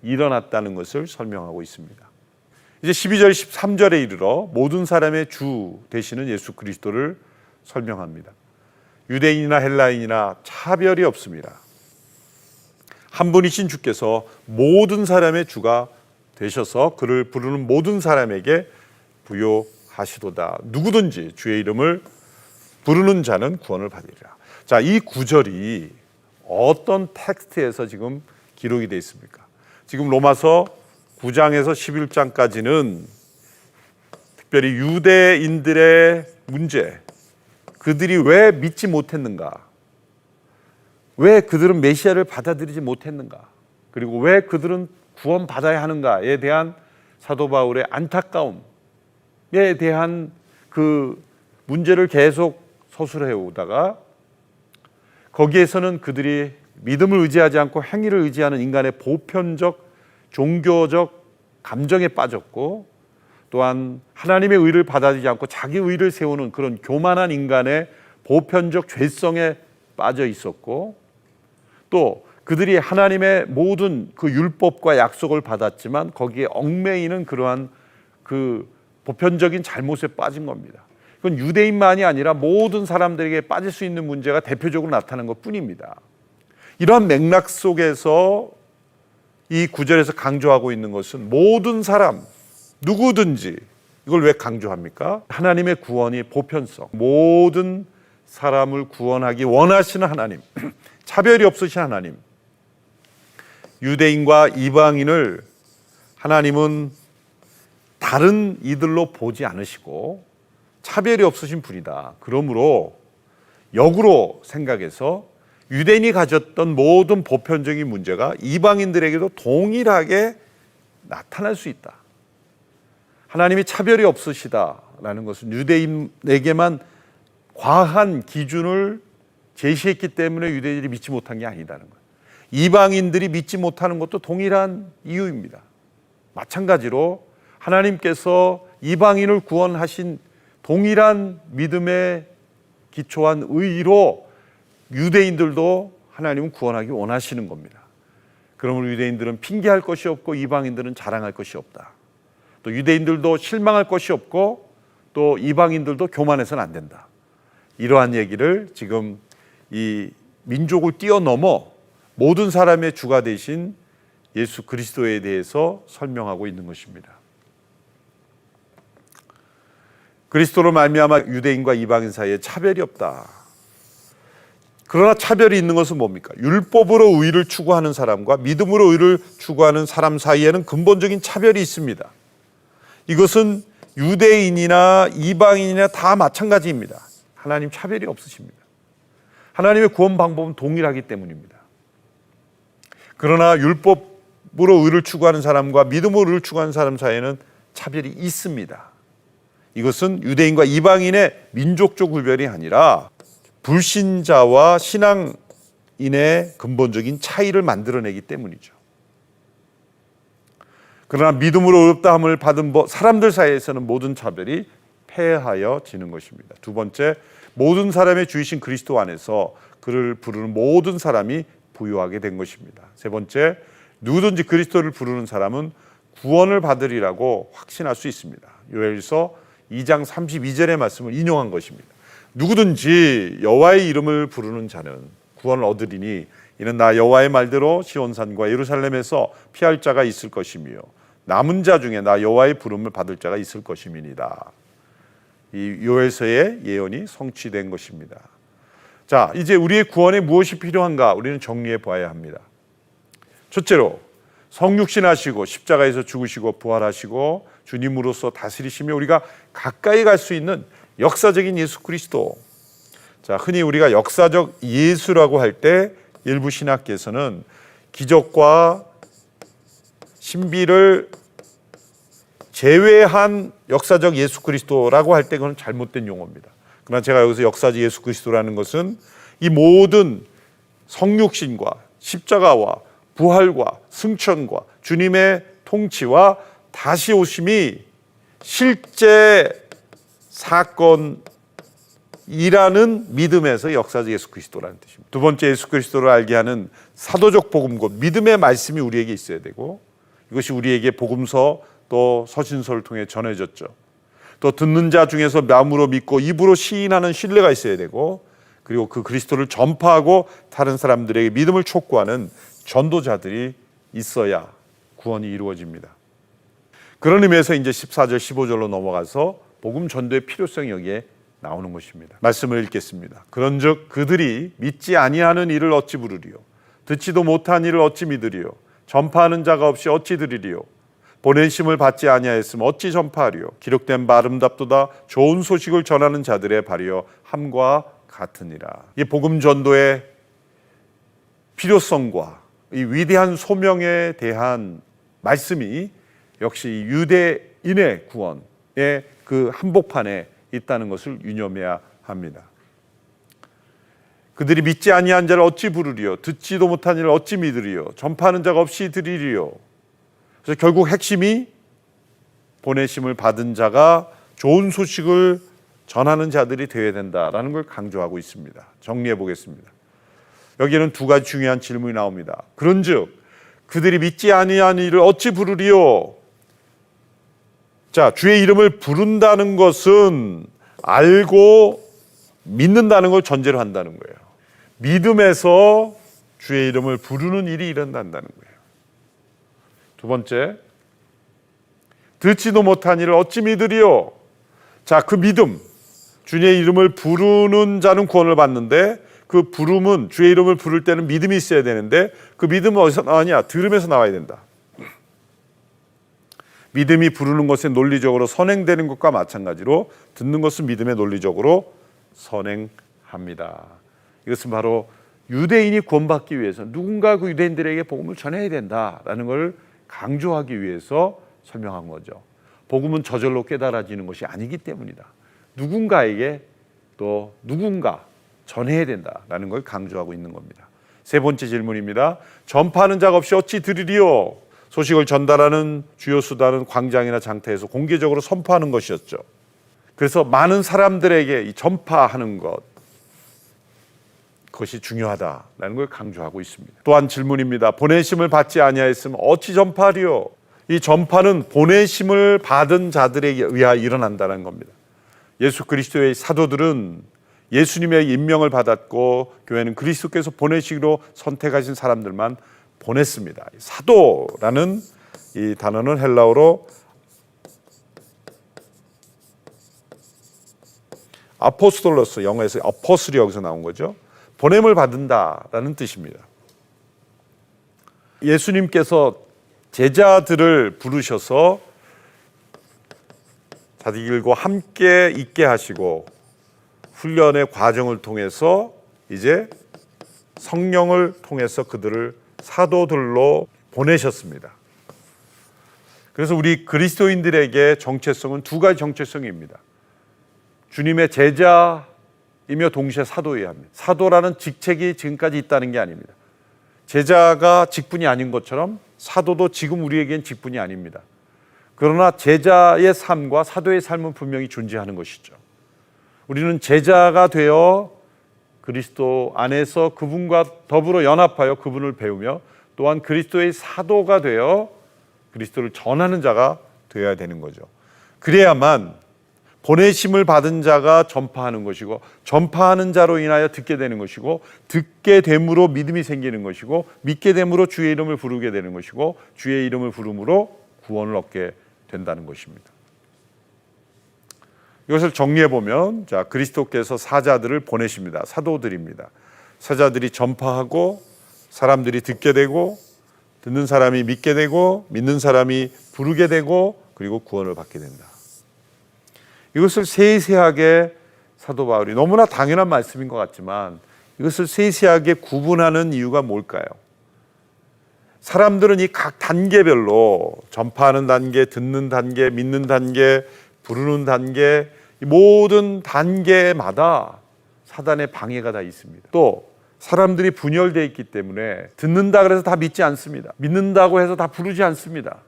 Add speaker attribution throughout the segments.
Speaker 1: 일어났다는 것을 설명하고 있습니다. 이제 12절, 13절에 이르러 모든 사람의 주 되시는 예수 그리스도를 설명합니다. 유대인이나 헬라인이나 차별이 없습니다. 한 분이신 주께서 모든 사람의 주가 되셔서 그를 부르는 모든 사람에게 부요하시도다. 누구든지 주의 이름을 부르는 자는 구원을 받으리라. 자, 이 구절이 어떤 텍스트에서 지금 기록이 되어 있습니까? 지금 로마서 9장에서 11장까지는 특별히 유대인들의 문제, 그들이 왜 믿지 못했는가, 왜 그들은 메시아를 받아들이지 못했는가, 그리고 왜 그들은 구원받아야 하는가에 대한 사도 바울의 안타까움에 대한 그 문제를 계속 서술해 오다가 거기에서는 그들이 믿음을 의지하지 않고 행위를 의지하는 인간의 보편적 종교적 감정에 빠졌고, 또한 하나님의 의를 받아들이지 않고 자기 의를 세우는 그런 교만한 인간의 보편적 죄성에 빠져 있었고, 또 그들이 하나님의 모든 그 율법과 약속을 받았지만 거기에 얽매이는 그러한 그 보편적인 잘못에 빠진 겁니다. 그건 유대인만이 아니라 모든 사람들에게 빠질 수 있는 문제가 대표적으로 나타난 것뿐입니다. 이러한 맥락 속에서 이 구절에서 강조하고 있는 것은 모든 사람, 누구든지, 이걸 왜 강조합니까? 하나님의 구원이 보편성, 모든 사람을 구원하기 원하시는 하나님, 차별이 없으신 하나님, 유대인과 이방인을 하나님은 다른 이들로 보지 않으시고 차별이 없으신 분이다. 그러므로 역으로 생각해서 유대인이 가졌던 모든 보편적인 문제가 이방인들에게도 동일하게 나타날 수 있다. 하나님이 차별이 없으시다라는 것은 유대인에게만 과한 기준을 제시했기 때문에 유대인들이 믿지 못한 게 아니다는 거예요. 이방인들이 믿지 못하는 것도 동일한 이유입니다. 마찬가지로 하나님께서 이방인을 구원하신 동일한 믿음에 기초한 의로 유대인들도 하나님은 구원하기 원하시는 겁니다. 그러므로 유대인들은 핑계할 것이 없고 이방인들은 자랑할 것이 없다. 또 유대인들도 실망할 것이 없고 또 이방인들도 교만해서는 안 된다. 이러한 얘기를 지금 이 민족을 뛰어넘어 모든 사람의 주가 되신 예수 그리스도에 대해서 설명하고 있는 것입니다. 그리스도로 말미암아 유대인과 이방인 사이에 차별이 없다. 그러나 차별이 있는 것은 뭡니까? 율법으로 의를 추구하는 사람과 믿음으로 의를 추구하는 사람 사이에는 근본적인 차별이 있습니다. 이것은 유대인이나 이방인이나 다 마찬가지입니다. 하나님 차별이 없으십니다. 하나님의 구원 방법은 동일하기 때문입니다. 그러나 율법으로 의를 추구하는 사람과 믿음으로 의를 추구하는 사람 사이에는 차별이 있습니다. 이것은 유대인과 이방인의 민족적 구별이 아니라 불신자와 신앙인의 근본적인 차이를 만들어내기 때문이죠. 그러나 믿음으로 의롭다함을 받은 사람들 사이에서는 모든 차별이 폐하여지는 것입니다. 두 번째, 모든 사람의 주이신 그리스도 안에서 그를 부르는 모든 사람이 부유하게 된 것입니다. 세 번째, 누구든지 그리스도를 부르는 사람은 구원을 받으리라고 확신할 수 있습니다. 요엘서 2장 32절의 말씀을 인용한 것입니다. 누구든지 여호와의 이름을 부르는 자는 구원을 얻으리니 이는 나 여호와의 말대로 시온산과 예루살렘에서 피할 자가 있을 것이며 남은 자 중에 나 여호와의 부름을 받을 자가 있을 것임이니이다. 이 요엘서의 예언이 성취된 것입니다. 자, 이제 우리의 구원에 무엇이 필요한가 우리는 정리해 봐야 합니다. 첫째로 성육신하시고 십자가에서 죽으시고 부활하시고 주님으로서 다스리시며 우리가 가까이 갈 수 있는 역사적인 예수 그리스도. 자, 흔히 우리가 역사적 예수라고 할 때 일부 신학계에서는 기적과 신비를 제외한 역사적 예수 그리스도라고 할 때 그건 잘못된 용어입니다. 그러나 제가 여기서 역사적 예수 그리스도라는 것은 이 모든 성육신과 십자가와 부활과 승천과 주님의 통치와 다시 오심이 실제 사건이라는 믿음에서 역사적 예수 그리스도라는 뜻입니다. 두 번째, 예수 그리스도를 알게 하는 사도적 복음 곧 믿음의 말씀이 우리에게 있어야 되고, 이것이 우리에게 복음서 또 서신서를 통해 전해졌죠. 또 듣는 자 중에서 마음으로 믿고 입으로 시인하는 신뢰가 있어야 되고, 그리고 그 그리스도를 전파하고 다른 사람들에게 믿음을 촉구하는 전도자들이 있어야 구원이 이루어집니다. 그런 의미에서 이제 14절 15절로 넘어가서 복음 전도의 필요성이 여기에 나오는 것입니다. 말씀을 읽겠습니다. 그런즉 그들이 믿지 아니하는 이를 어찌 부르리요? 듣지도 못한 이를 어찌 믿으리요? 전파하는 자가 없이 어찌 들으리요? 보내심을 받지 아니하였으면 어찌 전파하리요? 기록된 바 아름답도다 좋은 소식을 전하는 자들의 발이여 함과 같으니라. 이 복음 전도의 필요성과 이 위대한 소명에 대한 말씀이 역시 유대인의 구원의 그 한복판에 있다는 것을 유념해야 합니다. 그들이 믿지 아니한 자를 어찌 부르리요? 듣지도 못한 이를 어찌 믿으리요? 전파하는 자가 없이 들으리요? 그래서 결국 핵심이 보내심을 받은 자가 좋은 소식을 전하는 자들이 되어야 된다라는 걸 강조하고 있습니다. 정리해 보겠습니다. 여기에는 두 가지 중요한 질문이 나옵니다. 그런즉 그들이 믿지 아니한 이를 어찌 부르리요? 자, 주의 이름을 부른다는 것은 알고 믿는다는 걸 전제로 한다는 거예요. 믿음에서 주의 이름을 부르는 일이 일어난다는 거예요. 두 번째, 듣지도 못한 이를 어찌 믿으리요? 자, 그 믿음, 주의 이름을 부르는 자는 구원을 받는데 그 부름은 주의 이름을 부를 때는 믿음이 있어야 되는데 그 믿음은 어디서 나오냐? 들음에서 나와야 된다. 믿음이 부르는 것에 논리적으로 선행되는 것과 마찬가지로 듣는 것은 믿음에 논리적으로 선행합니다. 이것은 바로 유대인이 구원받기 위해서 누군가 그 유대인들에게 복음을 전해야 된다라는 걸 강조하기 위해서 설명한 거죠. 복음은 저절로 깨달아지는 것이 아니기 때문이다. 누군가에게 또 누군가 전해야 된다라는 걸 강조하고 있는 겁니다. 세 번째 질문입니다. 전파하는 자가 없이 어찌 들으리요? 소식을 전달하는 주요 수단은 광장이나 장터에서 공개적으로 선포하는 것이었죠. 그래서 많은 사람들에게 이 전파하는 것, 그것이 중요하다라는 걸 강조하고 있습니다. 또한 질문입니다. 보내심을 받지 아니하였으면 어찌 전파하리요? 이 전파는 보내심을 받은 자들에게 의하여 일어난다는 겁니다. 예수 그리스도의 사도들은 예수님의 임명을 받았고 교회는 그리스도께서 보내시기로 선택하신 사람들만 보냈습니다. 사도라는 이 단어는 헬라어로 아포스톨로스, 영어에서 어퍼슬이 여기서 나온 거죠. 보냄을 받는다라는 뜻입니다. 예수님께서 제자들을 부르셔서 자기들과 함께 있게 하시고 훈련의 과정을 통해서 이제 성령을 통해서 그들을 사도들로 보내셨습니다. 그래서 우리 그리스도인들에게 정체성은 두 가지 정체성입니다. 주님의 제자이며 동시에 사도여야 합니다. 사도라는 직책이 지금까지 있다는 게 아닙니다. 제자가 직분이 아닌 것처럼 사도도 지금 우리에겐 직분이 아닙니다. 그러나 제자의 삶과 사도의 삶은 분명히 존재하는 것이죠. 우리는 제자가 되어 그리스도 안에서 그분과 더불어 연합하여 그분을 배우며 또한 그리스도의 사도가 되어 그리스도를 전하는 자가 되어야 되는 거죠. 그래야만 보내심을 받은 자가 전파하는 것이고 전파하는 자로 인하여 듣게 되는 것이고 듣게 됨으로 믿음이 생기는 것이고 믿게 됨으로 주의 이름을 부르게 되는 것이고 주의 이름을 부름으로 구원을 얻게 된다는 것입니다. 이것을 정리해 보면 자, 그리스도께서 사자들을 보내십니다. 사도들입니다. 사자들이 전파하고 사람들이 듣게 되고 듣는 사람이 믿게 되고 믿는 사람이 부르게 되고 그리고 구원을 받게 된다. 이것을 세세하게 사도 바울이 너무나 당연한 말씀인 것 같지만 이것을 세세하게 구분하는 이유가 뭘까요? 사람들은 이 각 단계별로 전파하는 단계, 듣는 단계, 믿는 단계, 부르는 단계 이 모든 단계마다 사단의 방해가 다 있습니다. 또 사람들이 분열되어 있기 때문에 듣는다 그래서 다 믿지 않습니다. 믿는다고 해서 다 부르지 않습니다.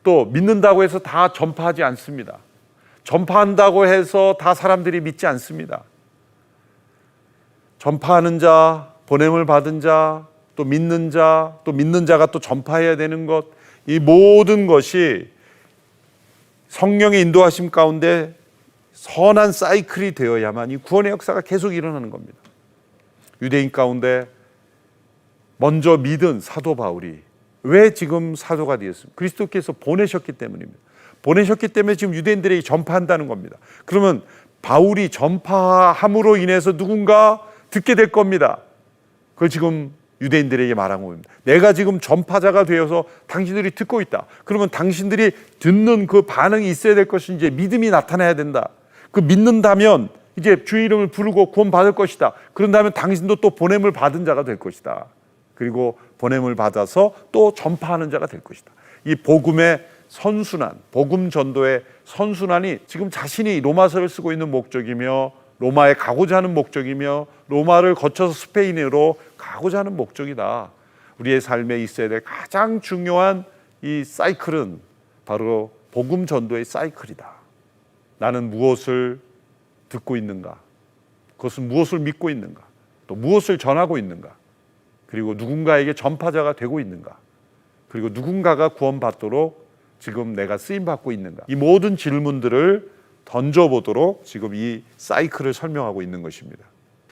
Speaker 1: 또 믿는다고 해서 다 전파하지 않습니다. 전파한다고 해서 다 사람들이 믿지 않습니다. 전파하는 자, 보냄을 받은 자, 또 믿는 자, 또 믿는 자가 또 전파해야 되는 것, 이 모든 것이 성령의 인도하심 가운데 선한 사이클이 되어야만 이 구원의 역사가 계속 일어나는 겁니다. 유대인 가운데 먼저 믿은 사도 바울이 왜 지금 사도가 되었습니까? 그리스도께서 보내셨기 때문입니다. 보내셨기 때문에 지금 유대인들에게 전파한다는 겁니다. 그러면 바울이 전파함으로 인해서 누군가 듣게 될 겁니다. 그걸 지금 유대인들에게 말한 겁니다. 내가 지금 전파자가 되어서 당신들이 듣고 있다. 그러면 당신들이 듣는 그 반응이 있어야 될 것이 이제 믿음이 나타나야 된다. 그 믿는다면 이제 주의 이름을 부르고 구원받을 것이다. 그런다면 당신도 또 보냄을 받은 자가 될 것이다. 그리고 보냄을 받아서 또 전파하는 자가 될 것이다. 이 복음의 선순환, 복음 전도의 선순환이 지금 자신이 로마서를 쓰고 있는 목적이며 로마에 가고자 하는 목적이며 로마를 거쳐서 스페인으로 가고자 하는 목적이다. 우리의 삶에 있어야 될 가장 중요한 이 사이클은 바로 복음 전도의 사이클이다. 나는 무엇을 듣고 있는가? 그것은 무엇을 믿고 있는가? 또 무엇을 전하고 있는가? 그리고 누군가에게 전파자가 되고 있는가? 그리고 누군가가 구원받도록 지금 내가 쓰임받고 있는가? 이 모든 질문들을 던져보도록 지금 이 사이클을 설명하고 있는 것입니다.